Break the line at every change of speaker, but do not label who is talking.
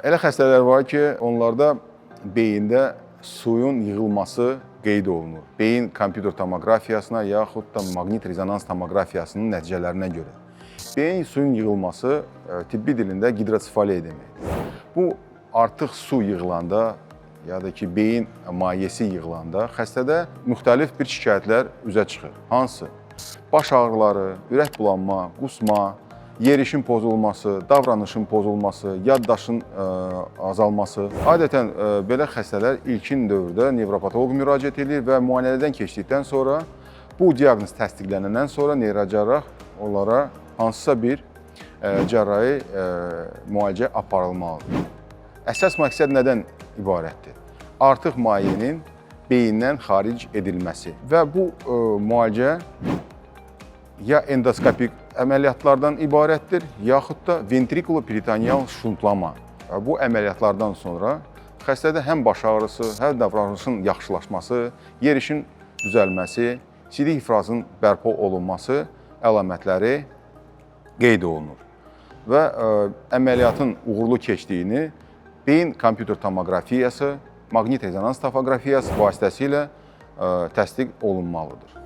Elə xəstələr var ki, onlarda beyində suyun yığılması qeyd olunur. Beyin kompüter tomoqrafiyasına yaxud da maqnit rezonans tomoqrafiyasının nəticələrinə görə. Beyin suyun yığılması tibbi dilində gidrosefaliya deməkdir. Bu artıq su yığılanda ya da ki beyin mayeəsi yığılanda xəstədə müxtəlif bir şikayətlər üzə çıxır. Hansı? Baş ağrıları, ürək bulanma, qusma, yerişin pozulması, davranışın pozulması, yaddaşın azalması. Adətən belə xəstələr ilkin dövrdə nevropatoloq müraciət edir və müayinədən keçdikdən sonra bu diaqnoz təsdiqlənəndən sonra neyrocərrah onlara hansısa bir cərrahi müalicə aparılmalıdır. Əsas məqsəd nədən ibarətdir? Artıq mayenin beyindən xaric edilməsi və bu müalicə ya endoskopik əməliyyatlardan ibarətdir, yaxud da ventrikuloperitoneal şuntlama. Bu əməliyyatlardan sonra xəstədə həm baş ağrısı, həm davranışın yaxşılaşması, yerişin düzəlməsi, sidik ifrazın bərpa olunması əlamətləri qeyd olunur. Və əməliyyatın uğurlu keçdiyini beyin kompüter tomoqrafiyası, maqnit rezonans tomoqrafiyası vasitəsilə təsdiq olunmalıdır.